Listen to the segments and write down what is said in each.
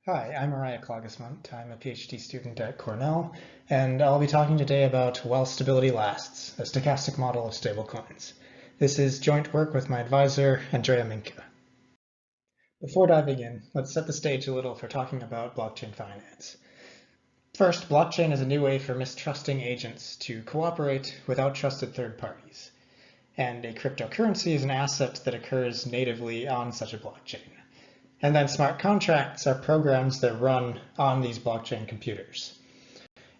Hi, I'm Ariah Klages-Mundt. I'm a PhD student at Cornell, and I'll be talking today about while stability lasts, a stochastic model of stablecoins. This is joint work with my advisor, Andrea Minka. Before diving in, let's set the stage a little for talking about blockchain finance. First, blockchain is a new way for mistrusting agents to cooperate without trusted third parties. And a cryptocurrency is an asset that occurs natively on such a blockchain. And then smart contracts are programs that run on these blockchain computers.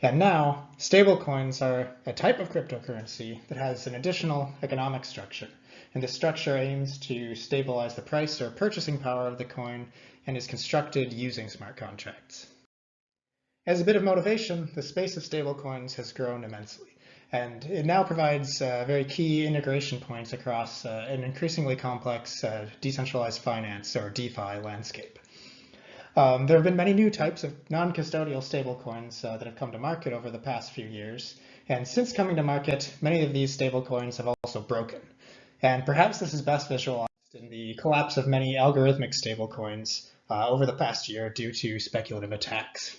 And now, stablecoins are a type of cryptocurrency that has an additional economic structure. And this structure aims to stabilize the price or purchasing power of the coin and is constructed using smart contracts. As a bit of motivation, the space of stablecoins has grown immensely. And it now provides very key integration points across an increasingly complex decentralized finance or DeFi landscape. There have been many new types of non-custodial stablecoins that have come to market over the past few years. And since coming to market, many of these stablecoins have also broken. And perhaps this is best visualized in the collapse of many algorithmic stablecoins over the past year due to speculative attacks.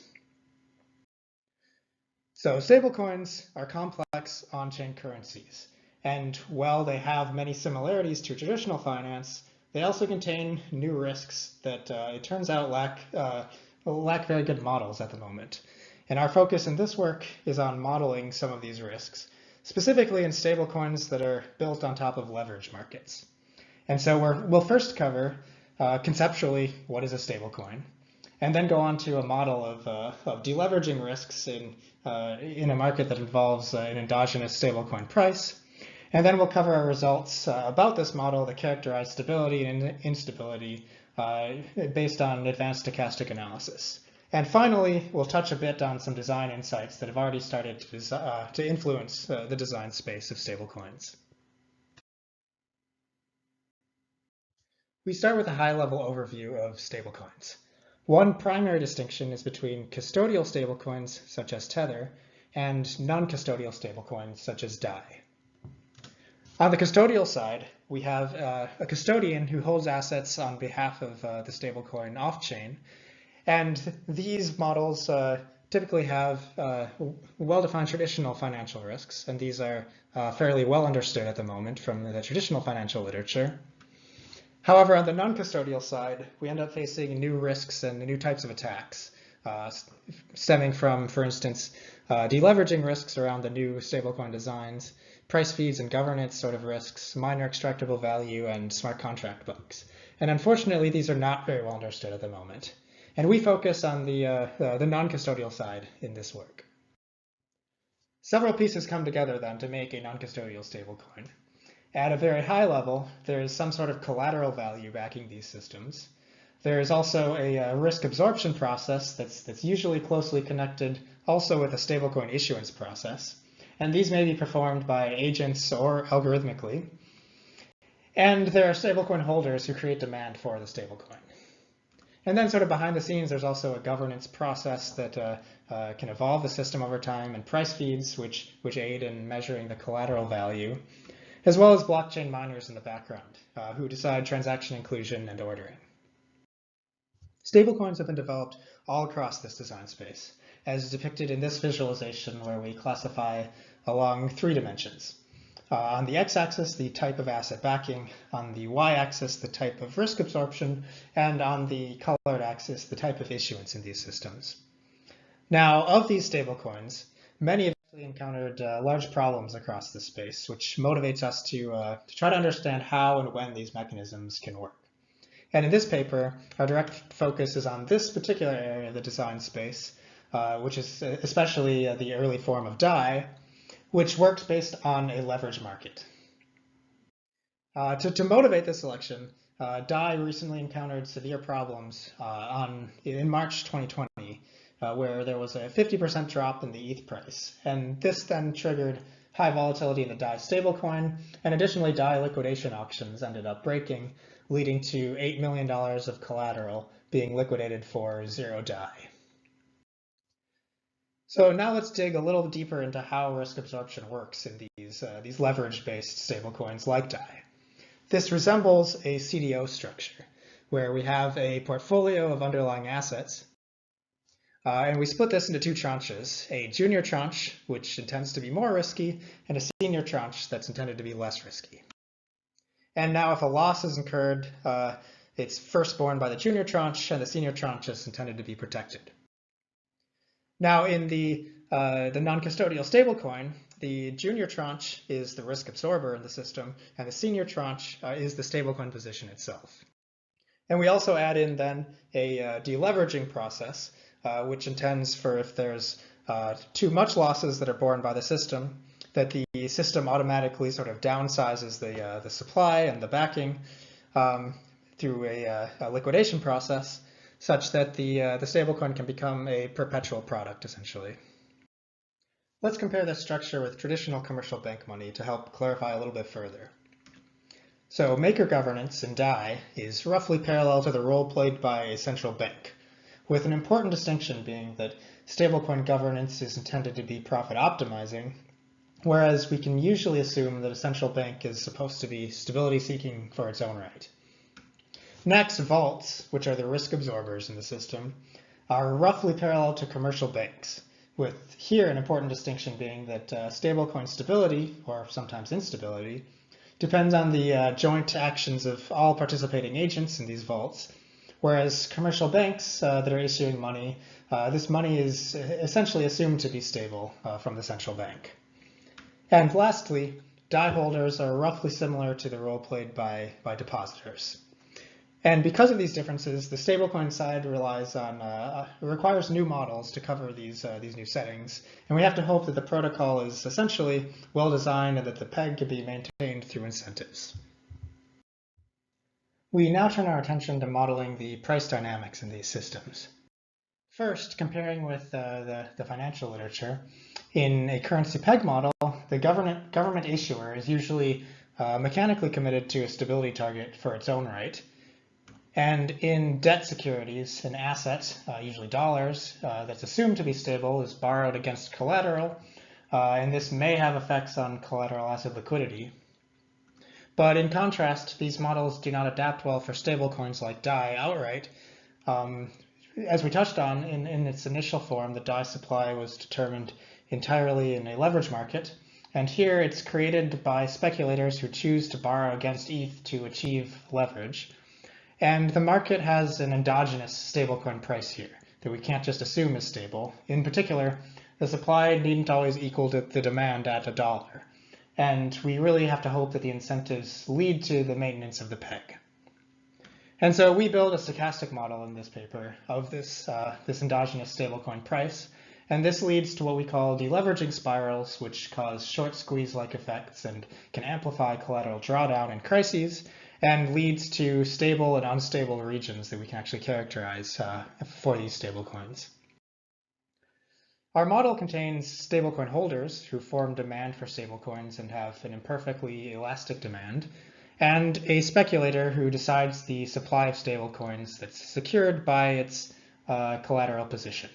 So stablecoins are complex on-chain currencies, and while they have many similarities to traditional finance, they also contain new risks that it turns out lack very good models at the moment. And our focus in this work is on modeling some of these risks, specifically in stablecoins that are built on top of leverage markets. And so we'll first cover conceptually what is a stablecoin, and then go on to a model of deleveraging risks in a market that involves an endogenous stablecoin price. And then we'll cover our results about this model that characterize stability and instability based on advanced stochastic analysis. And finally, we'll touch a bit on some design insights that have already started to influence the design space of stablecoins. We start with a high-level overview of stablecoins. One primary distinction is between custodial stablecoins, such as Tether, and non-custodial stablecoins, such as Dai. On the custodial side, we have a custodian who holds assets on behalf of the stablecoin off-chain, and these models typically have well-defined traditional financial risks, and these are fairly well understood at the moment from the traditional financial literature. However, on the non-custodial side, we end up facing new risks and new types of attacks, stemming from, for instance, deleveraging risks around the new stablecoin designs, price feeds and governance sort of risks, minor extractable value, and smart contract bugs. And unfortunately, these are not very well understood at the moment. And we focus on the non-custodial side in this work. Several pieces come together then to make a non-custodial stablecoin. At a very high level, there is some sort of collateral value backing these systems. There is also a risk absorption process that's usually closely connected also with a stablecoin issuance process. And these may be performed by agents or algorithmically. And there are stablecoin holders who create demand for the stablecoin. And then sort of behind the scenes, there's also a governance process that can evolve the system over time, and price feeds, which aid in measuring the collateral value, as well as blockchain miners in the background, who decide transaction inclusion and ordering. Stablecoins have been developed all across this design space, as depicted in this visualization where we classify along 3 dimensions. On the x-axis, the type of asset backing, on the y-axis, the type of risk absorption, and on the colored axis, the type of issuance in these systems. Now, of these stablecoins, many have encountered large problems across this space, which motivates us to try to understand how and when these mechanisms can work. And in this paper, our direct focus is on this particular area of the design space, which is especially the early form of Dai, which works based on a leverage market. To motivate this selection, Dai recently encountered severe problems in March 2020, where there was a 50% drop in the ETH price. And this then triggered high volatility in the Dai stablecoin, and additionally Dai liquidation auctions ended up breaking, leading to $8 million of collateral being liquidated for 0 Dai. So now let's dig a little deeper into how risk absorption works in these leverage-based stablecoins like Dai. This resembles a CDO structure, where we have a portfolio of underlying assets, And we split this into two tranches, a junior tranche, which intends to be more risky, and a senior tranche that's intended to be less risky. And now if a loss is incurred, it's first borne by the junior tranche, and the senior tranche is intended to be protected. Now in the non-custodial stablecoin, the junior tranche is the risk absorber in the system, and the senior tranche is the stablecoin position itself. And we also add in then a deleveraging process, which intends for if there's too much losses that are borne by the system, that the system automatically sort of downsizes the supply and the backing through a liquidation process, such that the stablecoin can become a perpetual product, essentially. Let's compare this structure with traditional commercial bank money to help clarify a little bit further. So maker governance in DAI is roughly parallel to the role played by a central bank, with an important distinction being that stablecoin governance is intended to be profit optimizing, whereas we can usually assume that a central bank is supposed to be stability seeking for its own right. Next, vaults, which are the risk absorbers in the system, are roughly parallel to commercial banks, with here an important distinction being that stablecoin stability, or sometimes instability, depends on the joint actions of all participating agents in these vaults, whereas commercial banks that are issuing money, this money is essentially assumed to be stable from the central bank. And lastly, DAI holders are roughly similar to the role played by depositors. And because of these differences, the stablecoin side requires new models to cover these new settings, and we have to hope that the protocol is essentially well designed and that the peg can be maintained through incentives. We now turn our attention to modeling the price dynamics in these systems. First, comparing with the financial literature, in a currency peg model, the government issuer is usually mechanically committed to a stability target for its own right. And in debt securities, an asset, usually dollars, that's assumed to be stable is borrowed against collateral, and this may have effects on collateral asset liquidity. But in contrast, these models do not adapt well for stablecoins like DAI outright. As we touched on, in its initial form, the DAI supply was determined entirely in a leverage market, and here it's created by speculators who choose to borrow against ETH to achieve leverage. And the market has an endogenous stablecoin price here that we can't just assume is stable. In particular, the supply needn't always equal to the demand at $1. And we really have to hope that the incentives lead to the maintenance of the peg. And so we build a stochastic model in this paper of this endogenous stablecoin price. And this leads to what we call deleveraging spirals, which cause short squeeze-like effects and can amplify collateral drawdown in crises, and leads to stable and unstable regions that we can actually characterize for these stablecoins. Our model contains stablecoin holders who form demand for stablecoins and have an imperfectly elastic demand, and a speculator who decides the supply of stablecoins that's secured by its collateral position.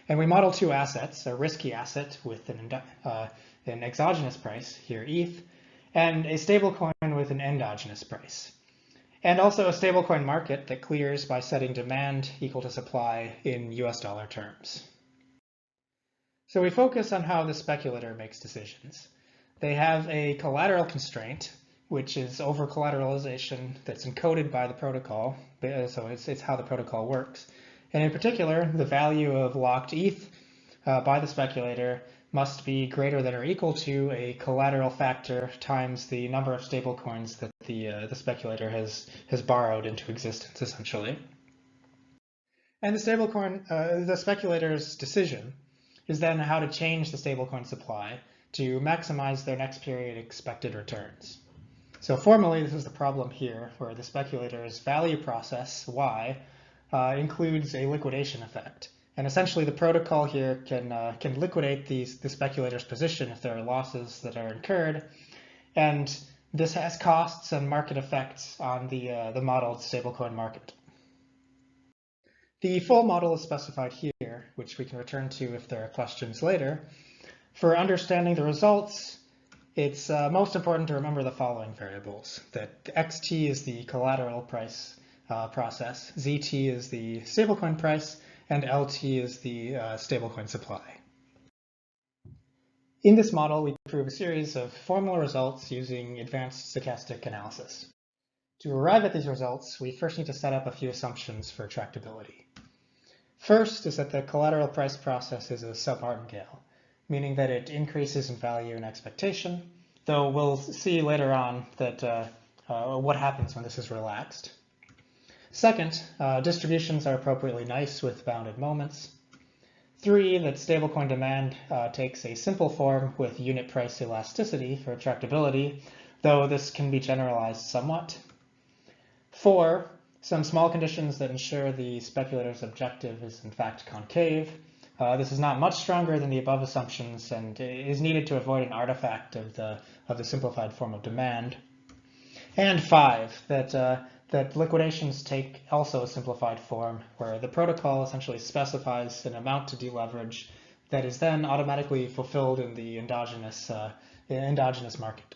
And we model two assets, a risky asset with an exogenous price, here ETH, and a stablecoin with an endogenous price. And also a stablecoin market that clears by setting demand equal to supply in US dollar terms. So we focus on how the speculator makes decisions. They have a collateral constraint, which is over-collateralization that's encoded by the protocol, so it's how the protocol works. And in particular, the value of locked ETH by the speculator must be greater than or equal to a collateral factor times the number of stablecoins that the speculator has borrowed into existence, essentially. And the speculator's decision is then how to change the stablecoin supply to maximize their next period expected returns. So formally, this is the problem here, where the speculator's value process, Y, includes a liquidation effect. And essentially, the protocol here can liquidate the speculator's position if there are losses that are incurred. And this has costs and market effects on the modeled stablecoin market. The full model is specified here, which we can return to if there are questions later. For understanding the results, it's most important to remember the following variables: that XT is the collateral price process, ZT is the stablecoin price, and LT is the stablecoin supply. In this model, we prove a series of formula results using advanced stochastic analysis. To arrive at these results, we first need to set up a few assumptions for tractability. First is that the collateral price process is a sub-martingale, meaning that it increases in value and expectation, though we'll see later on that what happens when this is relaxed. Second, distributions are appropriately nice with bounded moments. 3, that stablecoin demand takes a simple form with unit price elasticity for tractability, though this can be generalized somewhat. 4, some small conditions that ensure the speculator's objective is in fact concave. This is not much stronger than the above assumptions and is needed to avoid an artifact of the simplified form of demand. And 5, that liquidations take also a simplified form where the protocol essentially specifies an amount to deleverage that is then automatically fulfilled in the endogenous market.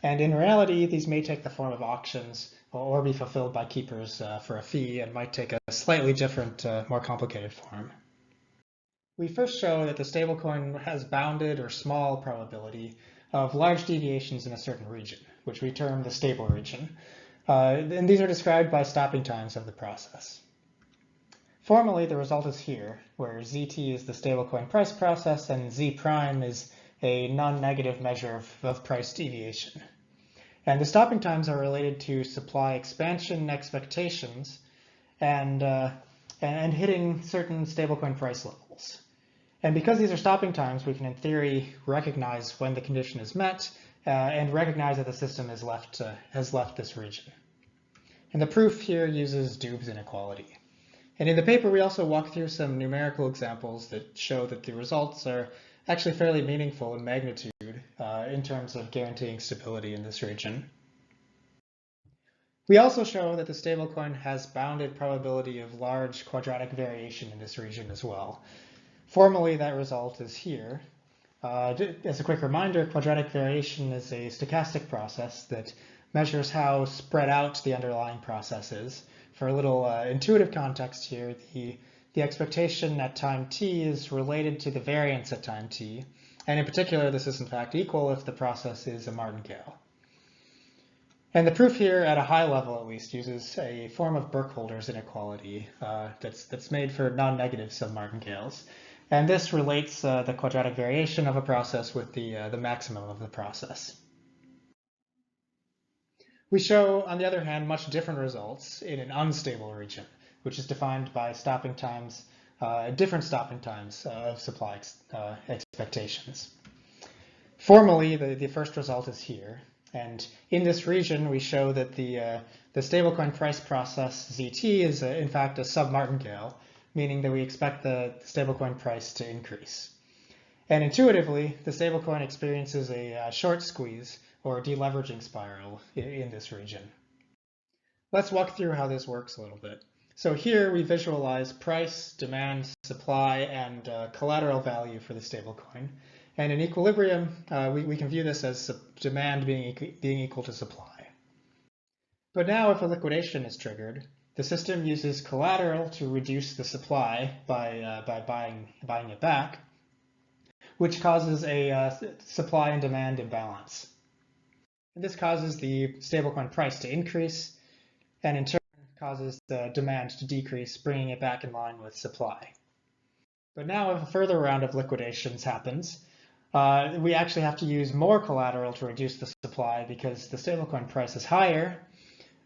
And in reality, these may take the form of auctions or be fulfilled by keepers for a fee and might take a slightly different, more complicated form. We first show that the stablecoin has bounded or small probability of large deviations in a certain region, which we term the stable region. And these are described by stopping times of the process. Formally, the result is here, where ZT is the stablecoin price process and Z prime is a non-negative measure of price deviation. And the stopping times are related to supply expansion expectations and hitting certain stablecoin price levels. And because these are stopping times, we can in theory recognize when the condition is met and recognize that the system has left this region. And the proof here uses Dub's inequality. And in the paper, we also walk through some numerical examples that show that the results are actually fairly meaningful in magnitude in terms of guaranteeing stability in this region. We also show that the stablecoin has bounded probability of large quadratic variation in this region as well. Formally, that result is here. As a quick reminder, quadratic variation is a stochastic process that measures how spread out the underlying process is. For a little intuitive context here, the expectation at time t is related to the variance at time t. And in particular, this is in fact equal if the process is a martingale. And the proof here, at a high level at least, uses a form of Burkholder's inequality that's made for non-negative submartingales. And this relates the quadratic variation of a process with the maximum of the process. We show, on the other hand, much different results in an unstable region, which is defined by stopping times, different stopping times of supply expectations. Formally, the first result is here. And in this region, we show that the stablecoin price process ZT is in fact a sub-martingale, meaning that we expect the stablecoin price to increase. And intuitively, the stablecoin experiences a short squeeze or deleveraging spiral in this region. Let's walk through how this works a little bit. So here we visualize price, demand, supply, and collateral value for the stablecoin. And in equilibrium, we can view this as demand being equal to supply. But now if a liquidation is triggered, the system uses collateral to reduce the supply by buying it back, which causes a supply and demand imbalance. And this causes the stablecoin price to increase, and in turn causes the demand to decrease, bringing it back in line with supply. But now if a further round of liquidations happens, we actually have to use more collateral to reduce the supply because the stablecoin price is higher,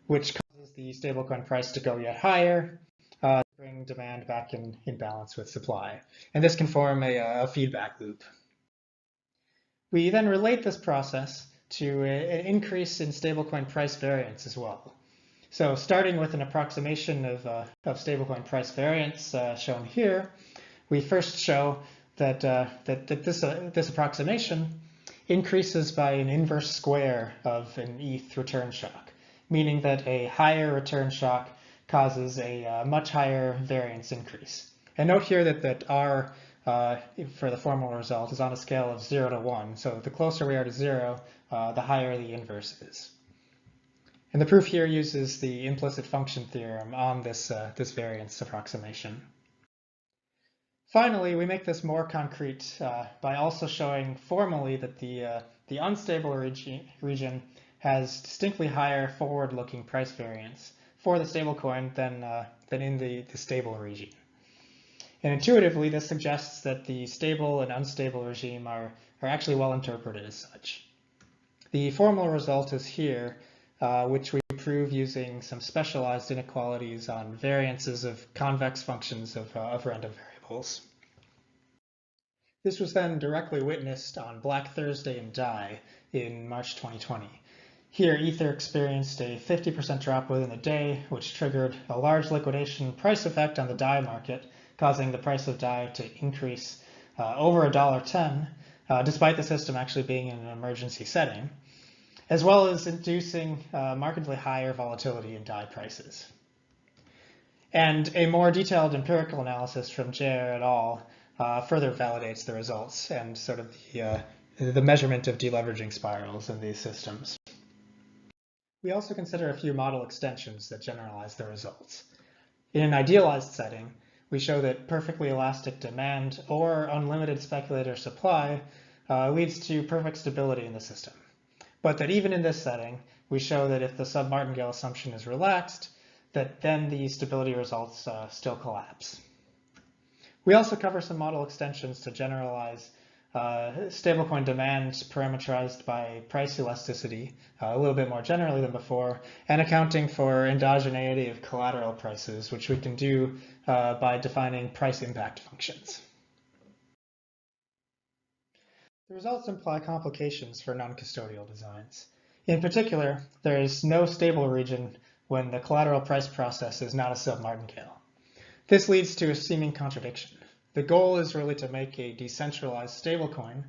which causes the stablecoin price to go yet higher, to bring demand back in balance with supply. And this can form a feedback loop. We then relate this process to an increase in stablecoin price variance as well. So starting with an approximation of stablecoin price variance shown here, we first show that this approximation increases by an inverse square of an ETH return shock, meaning that a higher return shock causes a much higher variance increase. And note here that R for the formal result is on a scale of 0 to 1. So the closer we are to 0, the higher the inverse is. And the proof here uses the implicit function theorem on this variance approximation. Finally, we make this more concrete by also showing formally that the unstable region has distinctly higher forward-looking price variance for the stablecoin than in the stable region. And intuitively, this suggests that the stable and unstable regime are actually well interpreted as such. The formal result is here, which we prove using some specialized inequalities on variances of convex functions of random variables. This was then directly witnessed on Black Thursday in Dai in March 2020. Here, Ether experienced a 50% drop within a day, which triggered a large liquidation price effect on the Dai market, causing the price of Dai to increase over $1.10, despite the system actually being in an emergency setting, as well as inducing markedly higher volatility in Dai prices. And a more detailed empirical analysis from Jair et al. Further validates the results and sort of the measurement of deleveraging spirals in these systems. We also consider a few model extensions that generalize the results. In an idealized setting, we show that perfectly elastic demand or unlimited speculator supply leads to perfect stability in the system. But that even in this setting, we show that if the sub-martingale assumption is relaxed, that then the stability results still collapse. We also cover some model extensions to generalize stablecoin demand parameterized by price elasticity a little bit more generally than before, and accounting for endogeneity of collateral prices, which we can do by defining price impact functions. The results imply complications for non-custodial designs. In particular, there is no stable region when the collateral price process is not a sub-martingale. This leads to a seeming contradiction. The goal is really to make a decentralized stablecoin,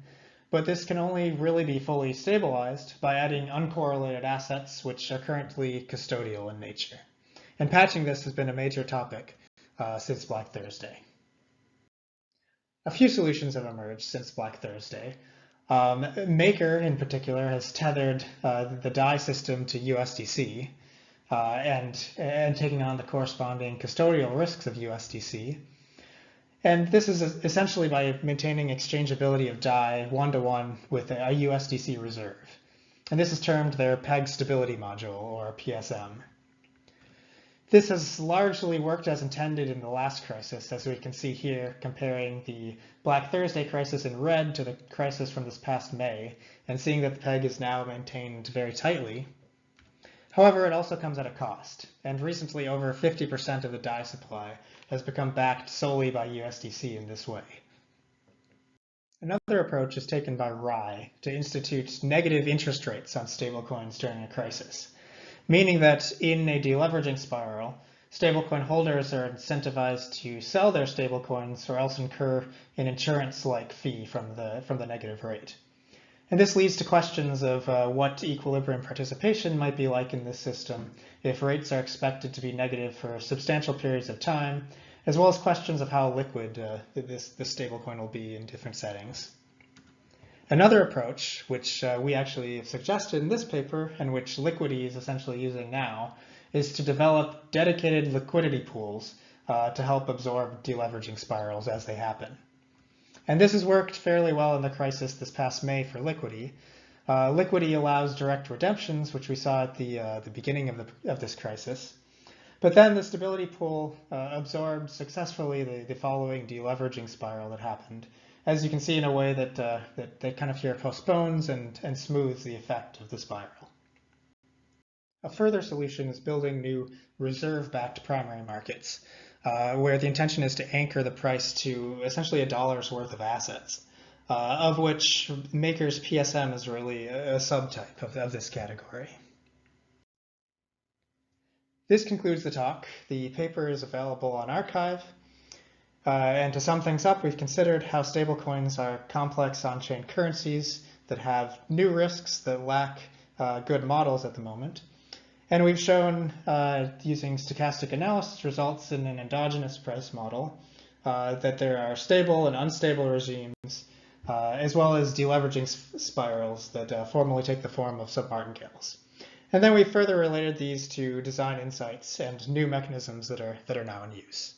but this can only really be fully stabilized by adding uncorrelated assets which are currently custodial in nature. And patching this has been a major topic since Black Thursday. A few solutions have emerged since Black Thursday. Maker, in particular, has tethered the Dai system to USDC and taking on the corresponding custodial risks of USDC. And this is essentially by maintaining exchangeability of Dai one-to-one with a USDC reserve. And this is termed their Peg Stability Module, or PSM. This has largely worked as intended in the last crisis, as we can see here, comparing the Black Thursday crisis in red to the crisis from this past May, and seeing that the peg is now maintained very tightly. However, it also comes at a cost, and recently over 50% of the Dai supply has become backed solely by USDC in this way. Another approach is taken by Ariah to institute negative interest rates on stablecoins during a crisis, meaning that in a deleveraging spiral, stablecoin holders are incentivized to sell their stablecoins or else incur an insurance-like fee from the negative rate. And this leads to questions of what equilibrium participation might be like in this system if rates are expected to be negative for substantial periods of time, as well as questions of how liquid this stablecoin will be in different settings. Another approach, which we actually have suggested in this paper and which Liquidity is essentially using now, is to develop dedicated liquidity pools to help absorb deleveraging spirals as they happen. And this has worked fairly well in the crisis this past May for Liquidity. Liquidity allows direct redemptions, which we saw at the beginning of this crisis. But then the stability pool absorbed successfully the following deleveraging spiral that happened, as you can see in a way that kind of here postpones and smooths the effect of the spiral. A further solution is building new reserve-backed primary markets, where the intention is to anchor the price to essentially $1's worth of assets, of which Maker's PSM is really a subtype of this category. This concludes the talk. The paper is available on arXiv. And to sum things up, we've considered how stablecoins are complex on-chain currencies that have new risks that lack good models at the moment. And we've shown, using stochastic analysis results in an endogenous price model, that there are stable and unstable regimes, as well as deleveraging spirals that formally take the form of submartingales. And then we further related these to design insights and new mechanisms that are now in use.